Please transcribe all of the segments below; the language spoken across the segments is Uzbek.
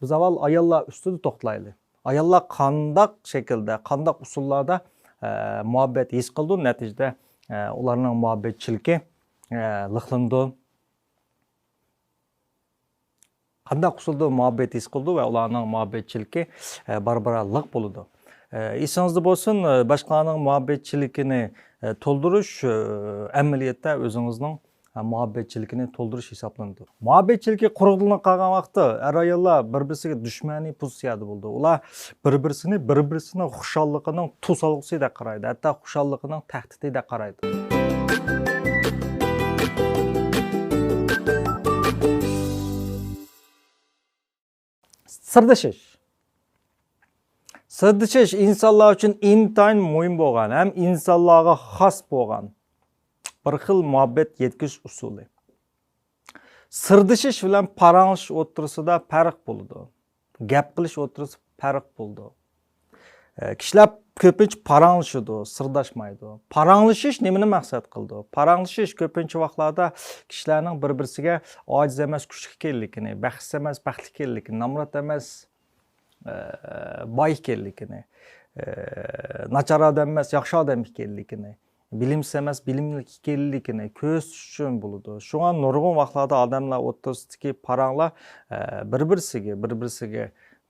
Biz avval ayollar ustida to'xtalaylik. Ayollar qandaq shaklda, qandaq usullarda muhabbet his qildi, natijada ularning muhabbetchiligi liqlandi. Qandaq usulda muhabbet his qildi va ularning muhabbetchiligi barbara liq bo'ldi. Esingizda bo'lsin, boshqalarning muhabbetchiligini to'ldirish amaliyotda o'zingizning muhabbetchilikini to'ldirish hisoblanadi. Muhabbetchilikka quruqliqni qilgan vaqtda ayollar bir-birisiga dushmaniy pozitsiyada bo'ldi. Ular bir-birisini xushalligining to'solg'usida qaraydi, hatto xushalligining tahdidida qaraydi. Sırdashish. Sırdashish insonlar uchun intayin muhim bo'lgan, ham insonlarga xos bo'lgan bir xil muhabbet yetkish usuli. Sırdashish bilan paranglish o'tirisida farq bo'ldi. Gap qilish o'tirisi farq bo'ldi. Kishilar ko'pincha paranglashadi, sirdashmaydi. Paranglashish nimani maqsad qildi? Paranglashish ko'pincha vaqtlarda kishilarning bir-birisiga ojiz emas, kuchli ekanligini, baxtsiz emas, baxtli ekanligini, nomrod emas, boy ekanligini, nachar odam emas, yaxshi odam ekanligini, bilimsiz emas, bilimli ekanligini ko'z uchun bo'ladi. Shunga nurg'un vaqtlarda odamlar o'rtasidagi paranglar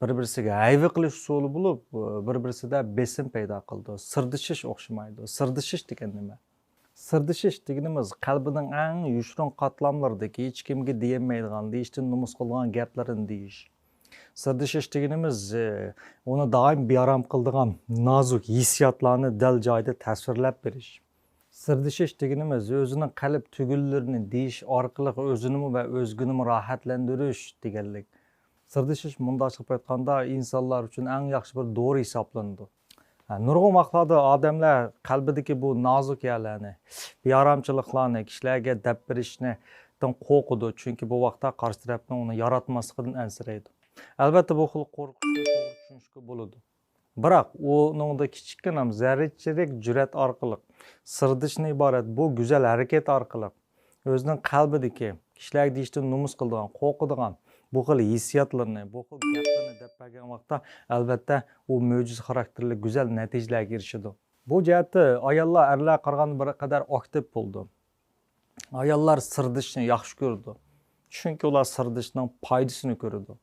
bir-birisiga ayvi qilish usuli bo'lib, bir-birisida besim paydo qildi. Sirdashish o'xshamaydi. Sirdashish degan nima? Sirdashish deganimiz qalbining eng yushrin qatlamlaridagi hech kimga deyilmaydigan, deyishdan nomus qilgan gaplarini deyish. Sirdashish deganimiz uni doim bearam qiladigan nozik hissiyotlarni dal joyida tasvirlab berish. Sirdashish deganimiz o'zining qalb tugullarini deyish orqali o'zini va o'zgini rohatlantirish deganlik. Sirdashish mundaqcha aytganda insonlar uchun eng yaxshi bir dori hisoblanadi. Nurg'un vaqtlarda odamlar qalbidagi bu nozik yerlarni, bearamchiliklarni kishilarga dab berishni qo'rqadi, chunki bu vaqtda qarshi tarafning uni yaratmasligidan ansiraydi. Albatta bu xil qo'rqishni to'g'ri tushunishga bo'ladi. Biroq uningda kichikgina zarrachilik jur'at orqali sirdashishni iborat bu go'zal harakat orqali o'zining qalbidagi kishilar deyishdan nomus qiladigan, qo'rqadigan bu xil hissiyotlarni, bu xil gaplarni deb bergan vaqtda albatta u mo'jiz xarakterli go'zal natijalarga erishadi. Bu jihatda ayollar erlar qaraganda bir qadar aktiv bo'ldi. Ayollar sirdashishni yaxshi ko'rdi. Chunki ular sirdashishning foydasini ko'rdi.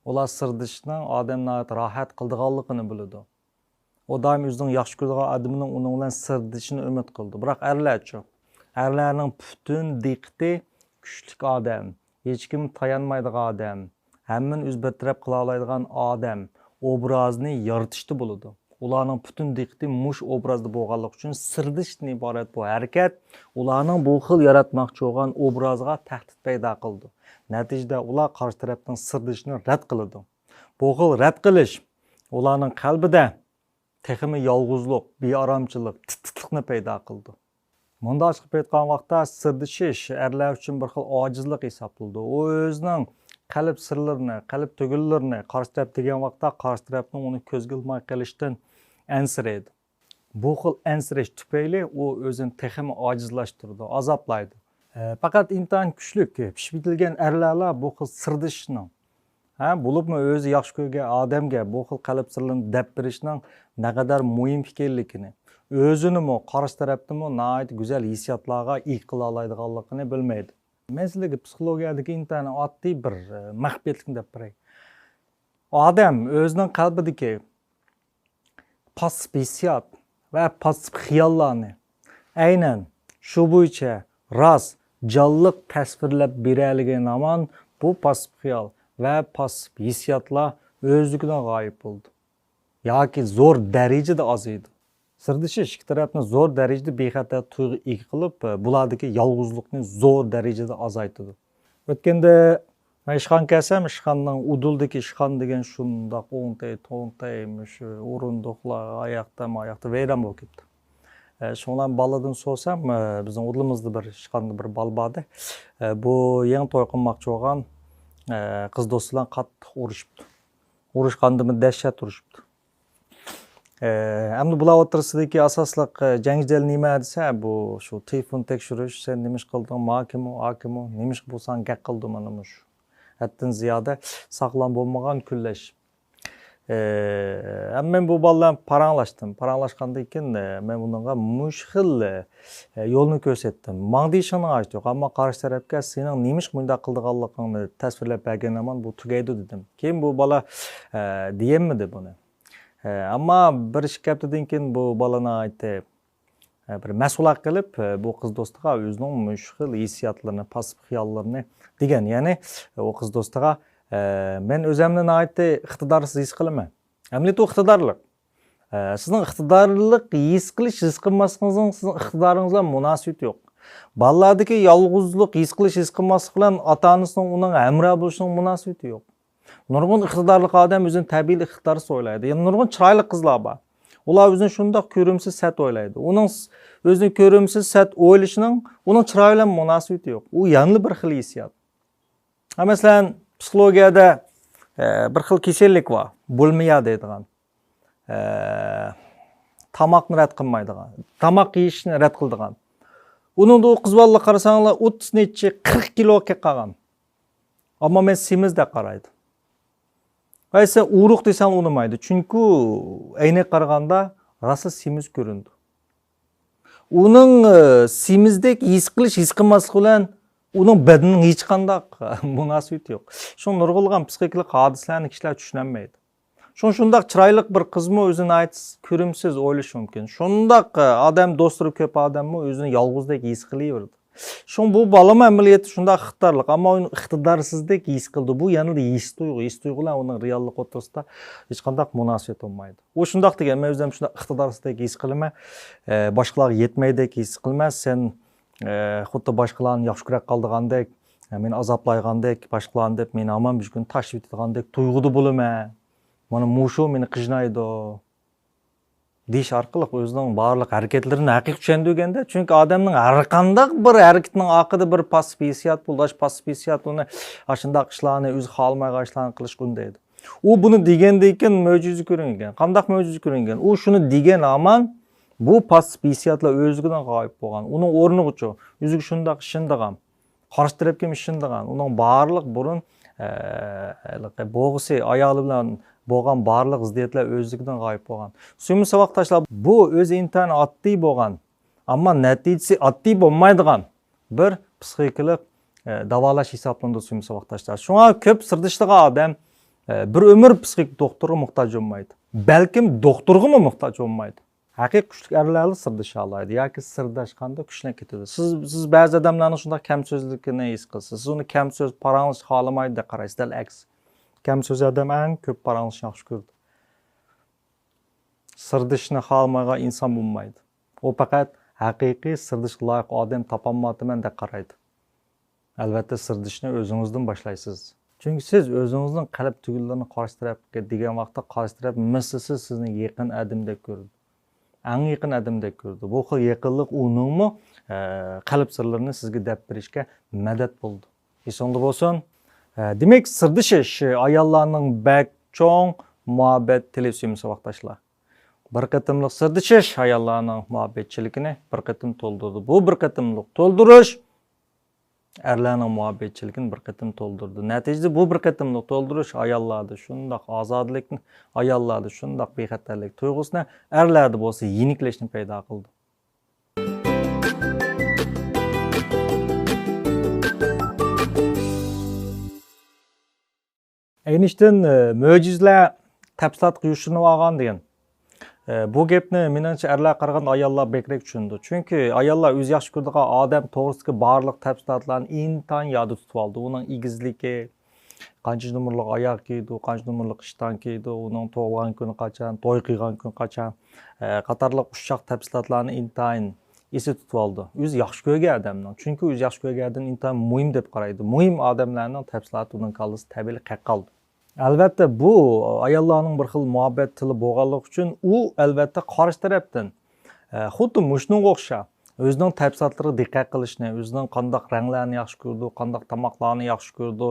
Ular sirdashishning odamlarga rohat qildiganligini biladi. O doim o'zining yaxshi ko'rgan odamining uning bilan sirdashishini umid qildi. Biroq erlarchi, erlarning butun diqqati kuchli odam, hech kim tayanmaydigan odam, hammani o'z bartaraf qila oladigan odam obrazini yaratishda bo'ladi. Ularning butun diqqati mush obrazda bo'lganligi uchun sirdashishdan iborat bu harakat ularning bu xil yaratmoqchi bo'lgan obrazga tahdid paydo qildi. Natijada ular qarshi tarafdan sirdashishni rad qiladi. Bu xil rad qilish ularning qalbida texmi yolg'izlik, bearamchilik, titliqni paydo qildi. Bunda chiqib aytgan vaqtda sirdashish erlar uchun bir xil ojizlik hisoblanadi. U o'zining qalb sirlarini, qalb tugullarini qarshi taraf degan vaqtda qarshi tarafning uni ko'zga ilmay qilishdan ansiraydi. Bu xil ansirash tufayli u o'zini texmi ojizlashtirdi, azoblaydi. Faqat intayin kuchli, pishbitilgan erlarlar bu xil sirdashishni bo'libmi o'zi yaxshi ko'rgan odamga bu xil qalb sirlarini deb berishning naqadar muhim ekanligini, o'zini qarshi tarafdimi nihoyat go'zal hissiyotlarga ega qila oladiganligini bilmaydi. Men sizlarga psixologiyadagi intayin oddiy bir maxfiyatlikni deb beray. Odam o'zining qalbidagi pasif hissiyot va pasif xiyollarni aynan shu bo'yicha rost, jonliq tasvirlab beradigan aman bu pasif xiyol va pasif hissiyotlar o'zligidan g'oyib bo'ldi. Yoki zo'r darajada ozaydi. Sirdashish ikki tarafni zo'r darajada bexatar tuyg'u ega qilib, bulardagi yolg'izlikni zo'r darajada azaytadi. O'tganda men ishxon kelsam, ishxonning uduldagi ishxon degan shundoq o'ngtay, shu o'rindiqlar oyoqda vayron bo'lib ketdi. Shundan baladan so'sam, bizning udlimizda bir ishxonda bir bal bordi. Bu yangi to'y qilmoqchi bo'lgan qiz do'stlar qattiq urishibdi. Urishgandimi dahshat urishibdi. Endi bular o'rtasidagi asosliq janjal nima desa, bu shu telefon tekshirish, sen nima ish qilding, hokim, nima ish bo'lsang gap qildim mana shu. Haddan ziyoda sog'lom bo'lmagan kunlash. Men bu balalarni paranglashdim. Paranglashgandan keyin men bunga mushkil yo'lni ko'rsatdim. Manga deyishimning hojati yo'q, ammo qarshi tarafga sening nemish bunday qildiganligingni tasvirlab berganman, bu tugaydi dedim. Keyin bu bala diyemmidi buni. Ammo bir ikki haftadan keyin bu balani aytdi. Bir mas'uliyat qilib bu qiz do'stiga o'zining mushkil hissiyotlarini, pasib xiyollarini degan, ya'ni o qiz do'stiga men o'zimni nihoyatda iqtidorsiz his qilaman. Amaliyotda u iqtidorlik. Sizning iqtidorlik his qilish, his qilmasligingizning sizning iqtidoringizga munosabati yo'q. Balalardagi yolg'izlik his qilish, his qilmaslik bilan ota-onasining uning hamroh bo'lishining munosabati yo'q. Nurg'un iqtidorli odam o'zini tabiiy iqtidorsiz o'ylaydi. Ya'ni nurg'un chiroyli qizlar bor. Ular o'zini shundoq ko'rimsiz sat o'ylaydi. Uning o'zini ko'rimsiz sat o'ylashining uning chiroyi bilan munosabati yo'q. U yangi bir xil hissiyot. Masalan, psixologiyada bir xil kasallik bor. Bulmiya deydigan. Tamoqni rad qilmaydigan, tamoq yeyishni rad qildigan. Uningda o qiz bolalar qarasanglar 30 necha 40 kilo qolgan. Ammo men semizda qaraydi. Qaysi uruq desang unamaydi. Chunki aynak qaraganda rosa semiz ko'rindi. Uning semizdek his qilish, his qilmaslik bilan uning badanining hech qanday munosabati yo'q. Shu nurg'ulg'an psixikalik hodisalarni kishilar tushunmaydi. Shundaq chiroyli bir qizmi o'zini aytib ko'rimsiz o'ylashi mumkin. Shundaq odam do'stlari ko'p odammi o'zini yolg'izdek his qilaverdi. Bu balama amaliyoti shundaq iqtidorlik, ammo uni iqtidorsizlik his qildi. Bu yanada his tuyg'u bilan uning reallik o'rtasida hech qanday munosabat bo'lmaydi. U shundaq degan, men o'zim shundaq iqtidorsizlik his qilaman, boshqalarga yetmaydek his qilmas, sen xuddi boshqalarni yaxshi ko'ra qoldigandek, men azoblaygandek, boshqalarni deb meni hamon bir kun tashlab ketgandek tuyg'uda bo'laman. Mana mushu meni qiynaydi. Deyish orqali o'zining barliq harakatlarini haqiqiy tushundirganda, chunki odamning har qanday bir harakatining oqida bir passiv hissiyot bo'lash, passiv hissiyot uni shunday ishlarni o'zi xohlamagan ishlarni qilish qundaydi. U buni degandan keyin mo'jiza ko'ringan. Qanday mo'jiza ko'ringan? U shuni degan aman bu passiv hissiyotlar o'zidan g'oyib bo'lgan. Uning o'rni uchun o'ziga shunday ishindigan, qarshi tarafga ishindigan, uning barliq burun bo'g'isi ayoli bilan bo'lgan barliq ziddiyatlar o'zligidan g'oyib bo'lgan. Suyimli saboqdoshlar, bu o'zi intayin oddiy bo'lgan, ammo natijasi oddiy bo'lmaydigan bir psixikalik davolash hisoblanadi suyimli saboqdoshlar. Shunga ko'p sirdishliga odam bir umr psixik doktorga muhtoj bo'lmaydi. Balkim doktorga ham muhtoj bo'lmaydi. Haqiqiy kuchli erlarni sirdasha oladi yoki sirdashganda kuchlanib ketadi. Siz ba'zi odamlarning shunday kamso'zligini his qilasiz. Siz uni kamso'z parangiz xohlamaydi deb qaraysiz, dal aks. Kamso'z odam eng ko'p paranglashni yaxshi ko'rdi. Sirdishni xohlamagan inson bo'lmaydi. U faqat haqiqiy sirdishga loyiq odam topolmayman deb qaraydi. Albatta sirdishni o'zingizdan boshlaysiz. Chunki siz o'zingizning qalb tugillarini qarshi tarafga degan vaqtda qarshi taraf mislsiz sizni yaqin odamdek ko'rdi. Eng yaqin odamdek ko'rdi. Bu xil yaqinlik uningmi qalb sirlarini sizga deb berishga madad bo'ldi. Esingizda bo'lsin. Demek sirdishish ayollarning bak cho'ng muhabbet televizyon saboqdoshlar. Bir qatimliq sirdishish ayollarning muhabbetchiligini bir qatim to'ldirdi. Bu bir qatimliq to'ldirish erlarning muhabbetchiligini bir qatim to'ldirdi. Natijada bu bir qatimliq to'ldirish ayollarda shundoq ozodlikni, ayollarda shundoq bexatarlik tuyg'usini, erlarda bo'lsa yeniklashni paydo qildi. Aynishdan mo'jizalar tafsilotga yushinib olgan degan. Bu gapni menimcha erlar qaragan ayollar bekrak tushundi. Chunki ayollar o'zi yaxshi ko'radigan odam to'g'risidagi barliq tafsilotlarni intan yodda tutib oldi. Uning egizligi, qancha nomerlik oyoq kiydi, qancha nomerlik ishton kiydi, uning tug'ilgan kuni qachon, to'y qilgan kun qachon, qatorliq ushshoq tafsilotlarni intayin esda tutib oldi. O'zi yaxshi ko'rgan odamning. Chunki o'zi yaxshi ko'rgan odam intayin muhim deb qaraydi. Muhim odamlarning tafsiloti uning qalbida tabiiy qoldi. Albatta bu ayollarning bir xil muhabbet tili bo'lganligi uchun u albatta qarshi tarafdan xuddi mushunga o'xshab o'zining tafsilotlariga diqqat qilishni, o'zining qanday ranglarni yaxshi ko'rdi, qanday tomoqlarni yaxshi ko'rdi,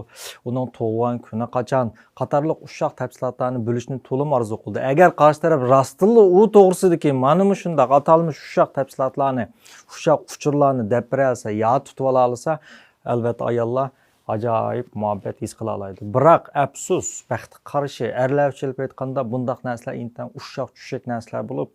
uning tug'ilgan kuni qachon, qatorliq ushshoq tafsilotlarni bilishni to'liq orzu qildi. Agar qarshi taraf rostli u to'g'risidagi mana shunday atalmish ushshoq tafsilotlarni, ushshoq uchurlarni deb bersa, yo tutib ola olsa, albatta ayollar acayip muhabbet his qila oladi. Biroq afsus, baxtga qarshi erlar uchun aytganda bundaq narsalar intan ushshaq tushak narsalar bo'lib,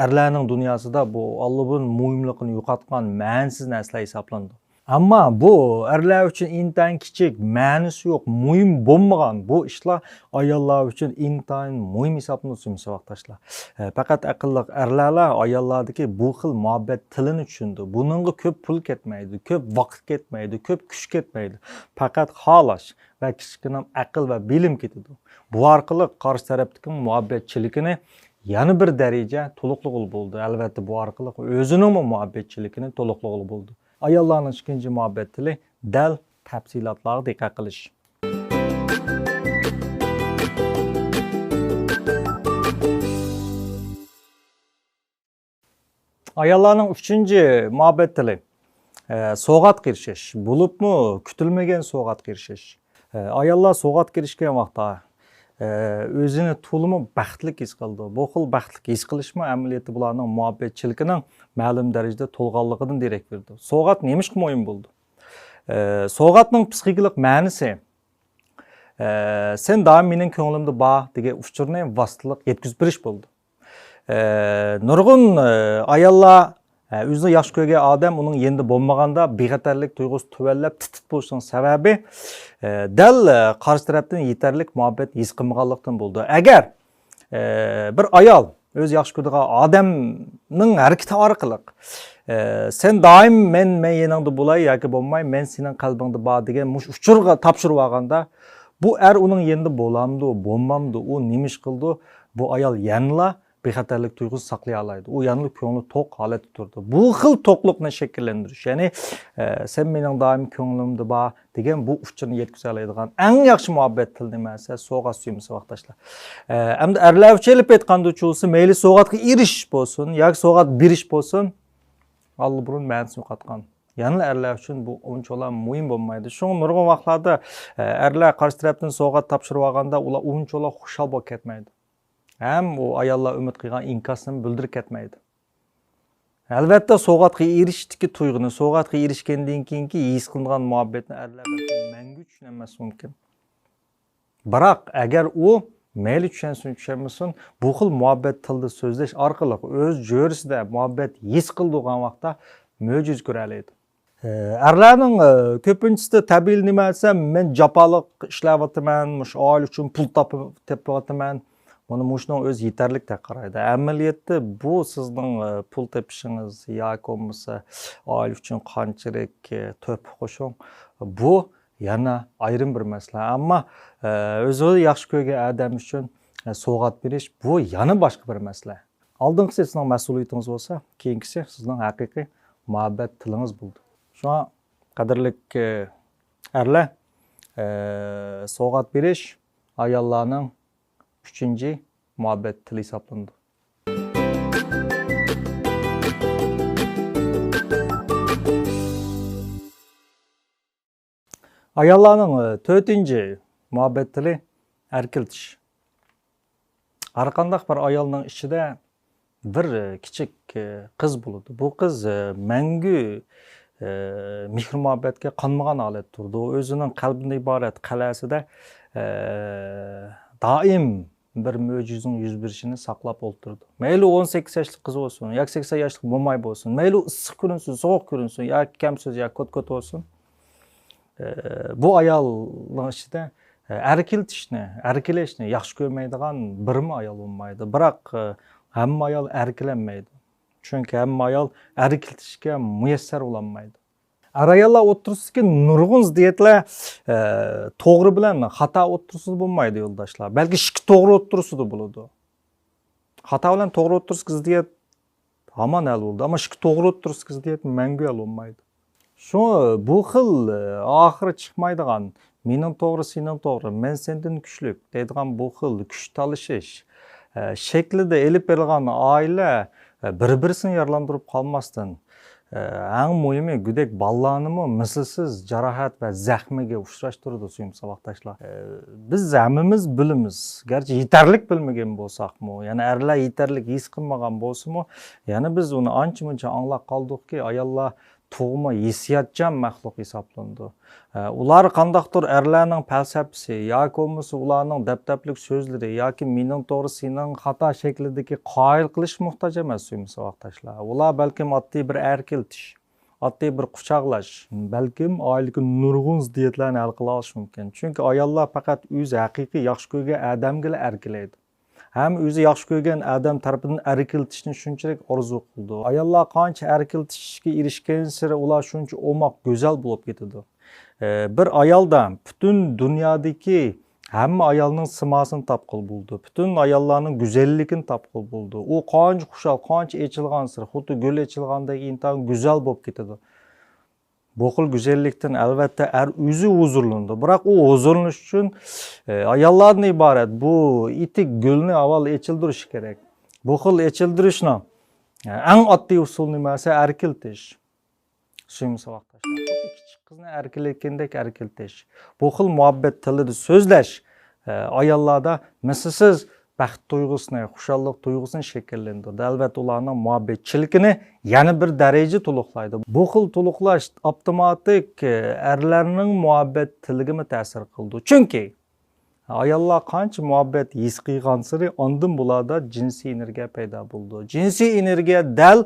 erlarning dunyosida bu Allohning muhimligini yo'qotgan ma'nisiz narsalar hisoblanadi. Ammo bu erlar uchun intan kichik, ma'nisi yo'q, muhim bo'lmagan bu ishlar ayollar uchun intan muhim hisoblanadi savaqtashlar. Faqat aqlli erlarlar ayollardagi bu xil muhabbet tilini tushundi. Buningga ko'p pul ketmaydi, ko'p vaqt ketmaydi, ko'p kuch ketmaydi. Faqat xolash va kichkina aql va bilim ketadi. Bu orqali qarshi tarafdagi muhabbetchiligini yana bir daraja to'liqlig'i bo'ldi. Albatta bu orqali o'zining muhabbetchiligini to'liqlig'i bo'ldi. Ayollarning ikinci muhabbet tili dal tafsilotlarga diqqat qilish. Ayollarning uchinchi muhabbet tili so'g'at kirishish. Bo'libmi kutilmagan so'g'at kirishish. Ayollar so'g'at kirishgan vaqtda o'zini to'limi baxtli his qildi. Bu xil baxtli his qilishmi amaliyoti bularning muhabbetchiligining ma'lum darajada to'lg'anligidan derak berdi. So'g'at nemish muhim bo'ldi? So'g'atning psixikalik ma'nisi sen doim mening ko'nglimda bor degan uchurni vositalik yetkazib berish bo'ldi. Nurg'un ayollar o'zini yaxshi ko'rgan odam uning yendi bo'lmaganda bexatarlik tuyg'usi tuvallab titit bo'lishning sababi dal qarshi tarafdan yetarlik muhabbet his qilmaganlikdan bo'ldi. Agar bir ayol o'z yaxshi ko'rgan odamning harakati orqali sen doim men yaningda bo'lay yoki bo'lmay men sening qalbingda bor degan mush uchurga topshirib olganda bu uning yendi bo'lamdi, bo'lmamdi, u nemish qildi, bu ayol yanla bexatarlik tuyg'usi saqlay oladi. U yanli ko'ngli to'q holatda turdi. Bu xil to'qliqni shakllantirish, ya'ni sen mening doim ko'nglimda bor degan bu uchurni yetkaza oladigan eng yaxshi muhabbet til nimasi? So'g'at suyumsi vaqtashlar. Endi erlar uchun aytganda uchulsa mayli so'g'atga erishish bo'lsin yoki so'g'at berish bo'lsin, Alloh burun ma'nosini yo'qotgan. Ya'ni erlar uchun bu unchalar muhim bo'lmaydi. Shuning nurg'un vaqtlarda erlar qarshi tarafdan so'g'at topshirib olganda ular unchalar xushal bo'lib ketmaydi. Hem o ayollar umid qilgan inkasini bildirib ketmaydi. Albatta so'g'atga erishishdagi tuyg'uni, so'g'atga erishgandan keyingi his qilingan muhabbetni erlar mangu tushunolmasi mumkin. Biroq agar u mayli tushunmasin, bu xil muhabbet tilida so'zlash orqali o'z jo'risida muhabbet his qiladigan vaqtda mo'jiz ko'ra oladi. Erlarning ko'pinchisi tabiiy nima desam, men jafoliq ishlayapman, mush oila uchun pul topyapman. Bunu muşunun öz yeterlik de qaraydı. Ameliyatda bu sizning pul tepishingiz yoki bo'lmasa oila uchun qanchalik to'p qo'shing, bu yana ayrim bir masala. Ammo o'zini yaxshi ko'rgan odam uchun so'g'at berish bu yana boshqa bir masala. Oldingisi sizning mas'uliyatingiz bo'lsa, keyingisi sizning haqiqiy muhabbet tilingiz bo'ldi. Shuna qadrli erlar, so'g'at berish ayollarning üçüncü muhabbet tili hesaplandı. Ayollarning to'rtinchi muhabbet tili erkiltish. Har qanday bir ayolning ichida bir kichik qiz bo'ladi. Bu qiz mangu mehr muhabbetga qanmagan holat turdi. O'zining qalbidan iborat qalasida daim bir mo'jizaning yuz berishini saqlab o'tirdi. Mayli 18 yoshli qiz bo'lsin, yoki 80 yoshli mo'may bo'lsin, mayli issiq ko'rinsin, sovuq ko'rinsin, yoki kamsiz yoki ko't-ko't bo'lsin. Bu ayolning ichida erkilashni yaxshi ko'rmaydigan birmi ayol bo'lmaydi. Biroq hamma ayol erkilanmaydi. Chunki hamma ayol erkiltishga muyassar bo'lolmaydi. Ayollar o'tirishga nurg'un ziddiyatlar to'g'ri bilan xato o'tirishsiz bo'lmaydi yo'ldoshlar. Balki ikki to'g'ri o'tirishida bo'ladi. Xato bilan to'g'ri o'tirishga ziddiyat hamon hal bo'ldi, ammo ikki to'g'ri o'tirishga ziddiyat mangu hal bo'lmaydi. Shu bu xil oxiri chiqmaydigan, mening to'g'ri, sening to'g'ri, men sendan kuchli deydigan bu xil kuch talashish shaklida elib berilgan oila bir-birini yaralantirib qolmasdan eng muhimi gudek ballarni mislsiz jarohat va zaxmiga uchrashtirdi suyum saboqdoshlar. Biz hammamiz bilamiz, garchi yetarlik bilmagan bo'lsak-mu, yana erlar yetarlik his qilmagan bo'lsa-mu, yana biz uni ancha-muncha anglab qoldikki, ayollar tug'ma hissiyotchan maxluq hisoblanadi. Ular qandaqdir erlarning falsafasi yoki bo'lmasa ularning dabdablik so'zlari yoki mening to'g'ri sening xato shaklidagi qoyil qilish muhtoj emas savoqdoshlar. Ular balkim oddiy bir erkiltish, oddiy bir quchoqlash, balkim oilaga nurg'un ziddiyatlarni hal qila olishi mumkin. Chunki ayollar faqat o'zi haqiqiy yaxshi ko'rgan odamgina erkilaydi. Hem o'zi yaxshi ko'rgan odam tarafidan erkiltishni shunchalik orzu qildi. Ayollar qancha erkiltishga erishgan sari ular shuncha o'moq go'zal bo'lib ketadi. Bir ayoldan butun dunyodagi hamma ayolning simasini topqil bo'ldi. Butun ayollarning go'zalligini topqil bo'ldi. U qancha xushal, qancha echilgan sir, xuddi gul echilgandek intan go'zal bo'lib ketadi. Bu xil go'zallikdan albatta o'zi huzurlandi. Biroq u huzurlanish uchun ayollardan iborat bu itik gulni avval echildirish kerak. Bu xil echildirishni eng oddiy usul nimasi? Erkiltish. Suyimli vaqtdoshlar. Kichik qizni erkilatgandek erkiltish. Bu xil muhabbet tilida so'zlash ayollarda mislsiz baxt tuyg'usini, xushallik tuyg'usini shakllantiradi. Albatta ularning muhabbetchiligini yana bir daraja to'liqlaydi. Bu xil to'liqlash avtomatik erlarning muhabbet tiliga ta'sir qildi. Chunki ayollar qancha muhabbet his qilgan sari ondan bularda jinsiy energiya paydo bo'ldi. Jinsiy energiya dal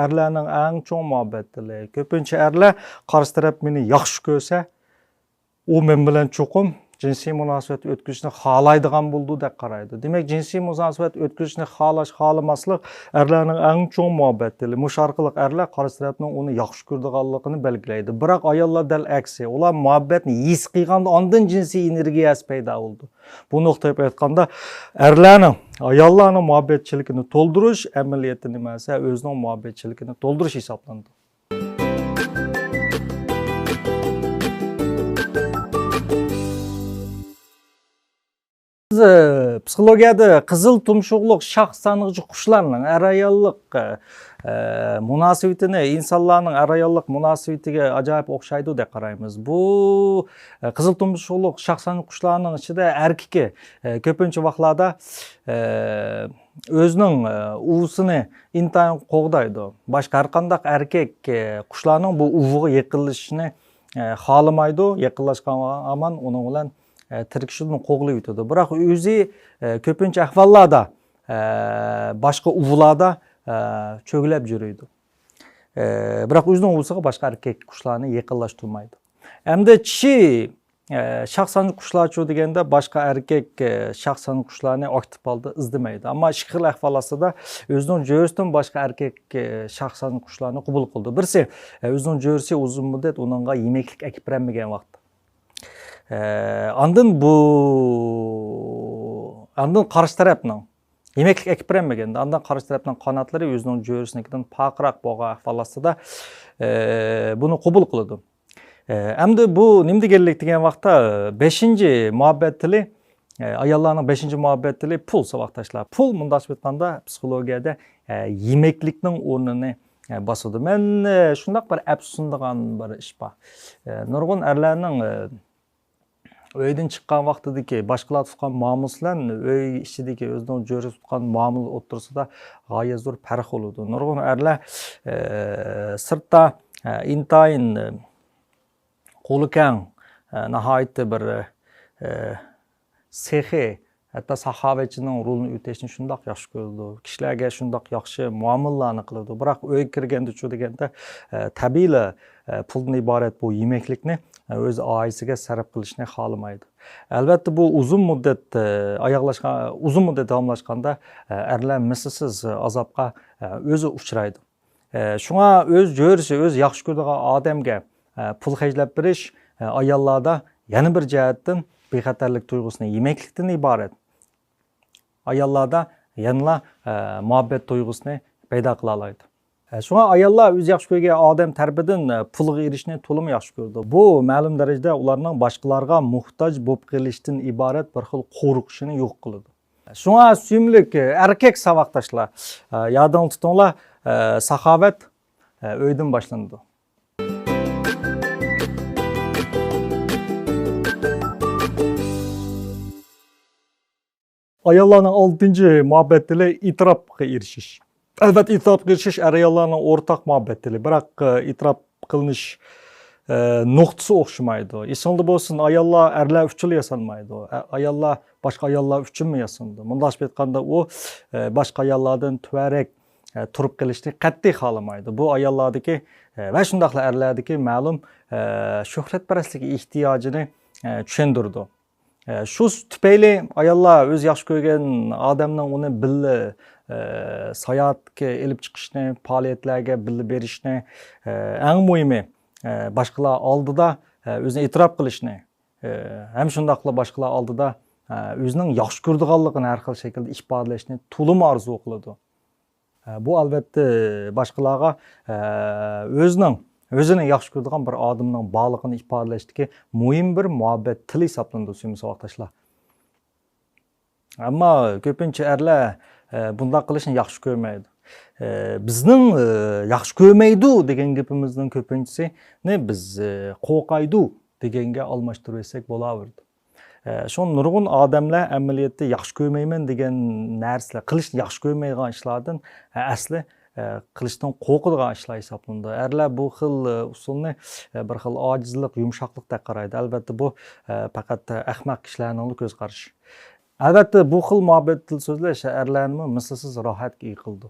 erlarning eng cho'ng muhabbet tili. Ko'pincha erlar qarshi taraf meni yaxshi ko'rsa, u men bilan cho'qim jinsiy munosabat o'tkazishni xohlaydigan bo'ldi deb qaraydi. Demak, jinsiy munosabat o'tkazishni xohlamaslik erlarning eng cho'ng muhabbet tili. Mush orqali erlar qarshi tarafning uni yaxshi ko'rdiganligini belgilaydi. Biroq ayollar dal aksi. Ular muhabbatni his qilganda ondan jinsiy energiyasi paydo bo'ldi. Bu nuqtaga aytganda erlarning ayollarning muhabbatchiligini to'ldirish amaliyoti nimasi? O'zining muhabbatchiligini to'ldirish hisoblanadi. Psixologiyada qizil tumshuqliq shaxs tanig'chi qushlarning arayonlik munosabatini insonlarning arayonlik munosabatiga ajoyib o'xshaydi deb qaraymiz. Bu qizil tumshuqliq shaxs tanig'chi qushlarning ichida erkaki ko'pincha vaqtlarda o'zining uvusini intayin qo'g'daydi. Boshqa har qanday erkak qushlarning bu uviga yaqinlashishni xohlamaydi. Yaqinlashgan aman uning bilan tirikishini qo'g'lab o'tadi. Biroq o'zi ko'pincha ahvollarda boshqa uvlarda cho'glab yuradi. Biroq o'zining uvisiga boshqa erkak qushlarni yaqinlashtirmaydi. Hamda kishi shaxsan qushlarchi deganda boshqa erkak shaxsan qushlarni aktiv holda izlamaydi. Ammo ishqil ahvollarda o'zining jo'risidan boshqa erkak shaxsan qushlarni qabul qildi. Birisi o'zining jo'risi uzun muddat uningga yemeklik akib bermagan vaqtda. Andın qarşı tarafning yemeklik ekib bermaganda, andan qarşı tarafning qanotlari o'zining jo'risinikidan paqroq bo'lgan ahvollarda buni qabul qiladi. Endi bu nima deganlik degan vaqtda 5-muhabbet tili ayollarning 5-muhabbet tili pul savoqdoshlar. Pul mundaq aytganda psixologiyada yemeklikning o'rnini bosadi. Men shundoq bir afsuslanadigan bir ish bor. Nurg'un erlarning Öyden çıkan vaqtidagi başqalar tutgan muomalasdan öy ichidagi o'zining jo'ri tutgan muomala o'rtasida g'oyat zo'r farq bo'ladi. Nurg'un erlar sirtda intayin qo'li kang nihoyatda bir sehi hatto saxovatchining rolini o'tashni shundoq yaxshi ko'radi. Kishilarga shundoq yaxshi muomalalarni qiladi. Biroq uy kirganda deganda tabiiy puldan iborat bu yemeklikni o'z oilasiga sarf qilishni xohlamaydi. Albatta bu uzun muddat davomlashganda erlar mislsiz azobga o'zi uchraydi. Shunga o'z jo'risi, o'z yaxshi ko'radigan odamga pul xarjlab berish ayollarda yana bir jihatdan bexatarlik tuyg'usini yemeklikdan iborat. Ayollarda yanla muhabbet tuyg'usini paydo qila oladi. Shunga ayollar o'z yaxshi ko'rgan odam tarafidan pulga erishishni to'liq yaxshi ko'rdi. Bu ma'lum darajada ularning boshqalarga muhtoj bo'lib qolishdan iborat bir xil qo'rqishini yo'q qiladi. Shunga suyimli erkak savoqdoshlar, yoddan tutinglar, saxovat uydan boshlandi. Ayollarning 6-muhabbet tili itirofga erishish. Albatta itirofga erishish ayollarning o'rtaq muhabbet tili. Biroq itirofga qilinish nuqtasi o'xshamaydi. Esingda bo'lsin, ayollar erlar uchun yasalmaydi. Ayollar boshqa ayollar uchunmi yasandi? Mundaqcha aytganda, u boshqa ayollardan tuvarak turib qilishni qat'iy xohlamaydi. Bu ayollardagi va shundaqla erlardagi ma'lum shuhratparastlik ehtiyojini tushundirdi. Shu tufayli ayollar o'z yaxshi ko'rgan odamning uni birga sayohatga elib chiqishni, faoliyatlarga birga berishni, eng muhimi boshqalar oldida o'zini e'tirof qilishni, ham shundaqla boshqalar oldida o'zining yaxshi ko'radiganligini har xil shaklda ifodalashni to'liq orzu qiladi. Bu albatta boshqalarga o'zini yaxshi ko'radigan bir odamning borlig'ini ifodalashdagi muhim bir muhabbat tili hisoblanadi, sevimli savatdoshlar. Ammo ko'pincha erlar bunday qilishni yaxshi ko'rmaydi. Bizning yaxshi ko'rmaydi degan gapimizning ko'pinchasini biz qo'rqaydi deganga almashtirsak bo'laverdi. Şu nurg'un odamlar amaliyotda yaxshi ko'rmayman degan narsalar, qilishni yaxshi ko'rmaydigan ishlardan asli qilishdan qo'rqadigan ishlar hisoblanadi. Erlar bu xil usulni bir xil ojizlik, yumshoqlik deb qaraydi. Albatta bu faqat ahmoq kishilarning ko'z qarashi. Albatta bu xil muhabbat til so'zlash erlarni mislsiz rohatga ega qildi.